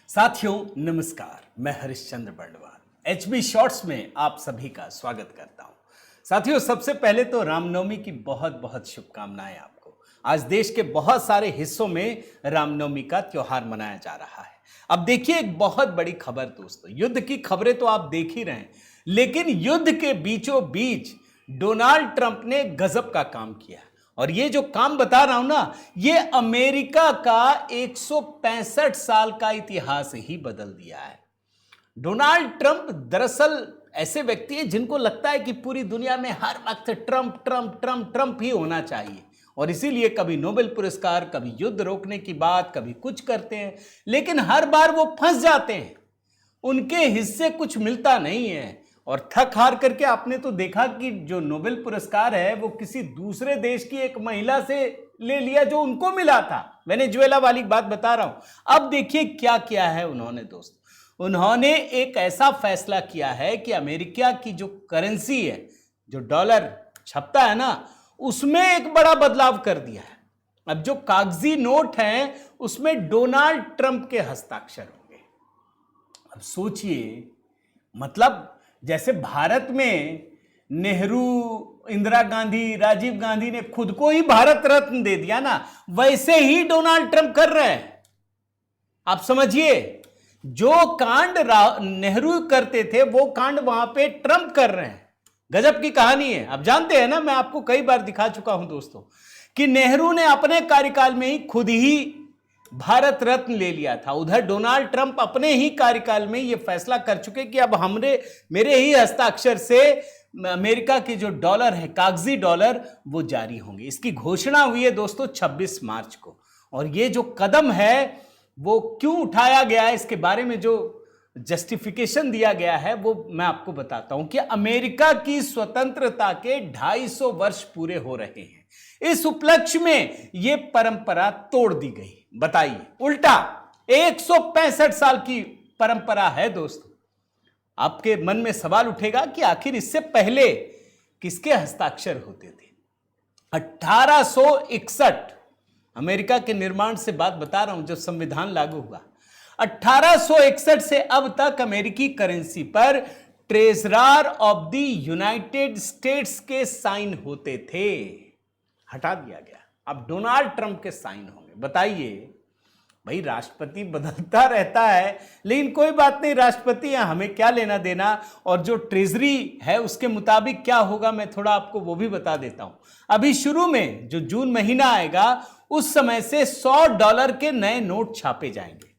साथियों नमस्कार, मैं हरिश्चंद्र बर्णवाल एचबी शॉर्ट्स में आप सभी का स्वागत करता हूं। साथियों सबसे पहले तो रामनवमी की बहुत बहुत शुभकामनाएं आपको। आज देश के बहुत सारे हिस्सों में रामनवमी का त्योहार मनाया जा रहा है। अब देखिए एक बहुत बड़ी खबर दोस्तों, युद्ध की खबरें तो आप देख ही रहे हैं, लेकिन युद्ध के बीचों बीच डोनाल्ड ट्रंप ने गजब का काम किया। और ये जो काम बता रहा हूं ना, ये अमेरिका का 165 साल का इतिहास ही बदल दिया है। डोनाल्ड ट्रंप दरअसल ऐसे व्यक्ति हैं जिनको लगता है कि पूरी दुनिया में हर वक्त ट्रंप ट्रंप ट्रंप ट्रंप ही होना चाहिए, और इसीलिए कभी नोबेल पुरस्कार, कभी युद्ध रोकने की बात, कभी कुछ करते हैं, लेकिन हर बार वो फंस जाते हैं। उनके हिस्से कुछ मिलता नहीं है और थक हार करके आपने तो देखा कि जो नोबेल पुरस्कार है वो किसी दूसरे देश की एक महिला से ले लिया जो उनको मिला था। वेनेजुएला वाली बात बता रहा हूं। अब देखिए क्या किया है उन्होंने दोस्त, उन्होंने एक ऐसा फैसला किया है कि अमेरिका की जो करेंसी है, जो डॉलर छपता है ना, उसमें एक बड़ा बदलाव कर दिया है। अब जो कागजी नोट हैं उसमें डोनाल्ड ट्रंप के हस्ताक्षर होंगे। अब सोचिए, मतलब जैसे भारत में नेहरू, इंदिरा गांधी, राजीव गांधी ने खुद को ही भारत रत्न दे दिया ना, वैसे ही डोनाल्ड ट्रंप कर रहे हैं। आप समझिए, जो कांड नेहरू करते थे वो कांड वहां पे ट्रंप कर रहे हैं। गजब की कहानी है। आप जानते हैं ना, मैं आपको कई बार दिखा चुका हूं दोस्तों कि नेहरू ने अपने कार्यकाल में ही खुद ही भारत रत्न ले लिया था। उधर डोनाल्ड ट्रंप अपने ही कार्यकाल में ये फैसला कर चुके कि अब मेरे ही हस्ताक्षर से अमेरिका के जो डॉलर है, कागजी डॉलर, वो जारी होंगे। इसकी घोषणा हुई है दोस्तों 26 मार्च को। और ये जो कदम है वो क्यों उठाया गया है, इसके बारे में जो जस्टिफिकेशन दिया गया है वो मैं आपको बताता हूं कि अमेरिका की स्वतंत्रता के 250 वर्ष पूरे हो रहे हैं। इस उपलक्ष्य में यह परंपरा तोड़ दी गई। बताइए, उल्टा 165 साल की परंपरा है दोस्तों। आपके मन में सवाल उठेगा कि आखिर इससे पहले किसके हस्ताक्षर होते थे। 1861, अमेरिका के निर्माण से बात बता रहा हूं, जब संविधान लागू हुआ 1861 से अब तक अमेरिकी करेंसी पर treasurer of the United states के साइन होते थे। हटा दिया गया, अब डोनाल्ड ट्रंप के साइन होंगे। बताइए भाई, राष्ट्रपति बदलता रहता है, लेकिन कोई बात नहीं, राष्ट्रपति है, हमें क्या लेना देना। और जो ट्रेजरी है उसके मुताबिक क्या होगा, मैं थोड़ा आपको वो भी बता देता हूं। अभी शुरू में जो जून महीना आएगा उस समय से $100 के नए नोट छापे जाएंगे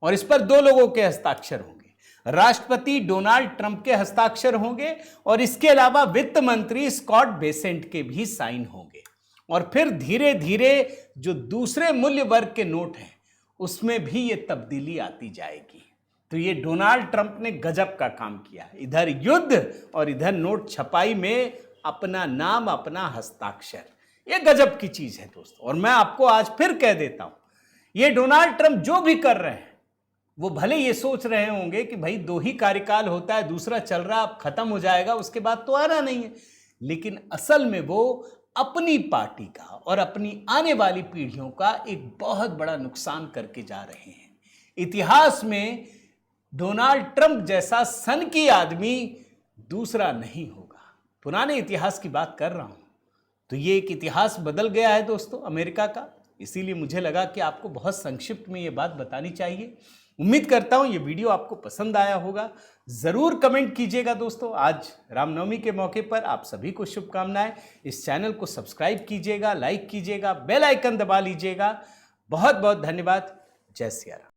और इस पर 2 लोगों के हस्ताक्षर होंगे। राष्ट्रपति डोनाल्ड ट्रंप के हस्ताक्षर होंगे और इसके अलावा वित्त मंत्री स्कॉट बेसेंट के भी साइन होंगे। और फिर धीरे धीरे जो दूसरे मूल्य वर्ग के नोट हैं उसमें भी ये तब्दीली आती जाएगी। तो ये डोनाल्ड ट्रंप ने गजब का काम किया, इधर युद्ध और इधर नोट छपाई में अपना नाम, अपना हस्ताक्षर। ये गजब की चीज है दोस्तों। और मैं आपको आज फिर कह देता हूं, ये डोनाल्ड ट्रंप जो भी कर रहे हैं, वो भले ये सोच रहे होंगे कि भाई 2 ही कार्यकाल होता है, दूसरा चल रहा, अब खत्म हो जाएगा, उसके बाद तो आना नहीं है, लेकिन असल में वो अपनी पार्टी का और अपनी आने वाली पीढ़ियों का एक बहुत बड़ा नुकसान करके जा रहे हैं। इतिहास में डोनाल्ड ट्रंप जैसा सनकी आदमी दूसरा नहीं होगा। पुराने इतिहास की बात कर रहा हूं। तो ये एक इतिहास बदल गया है दोस्तों अमेरिका का। इसीलिए मुझे लगा कि आपको बहुत संक्षिप्त में ये बात बतानी चाहिए। उम्मीद करता हूं ये वीडियो आपको पसंद आया होगा। जरूर कमेंट कीजिएगा दोस्तों। आज रामनवमी के मौके पर आप सभी को शुभकामनाएं। इस चैनल को सब्सक्राइब कीजिएगा, लाइक कीजिएगा, बेल आइकन दबा लीजिएगा। बहुत बहुत धन्यवाद। जय सिया राम।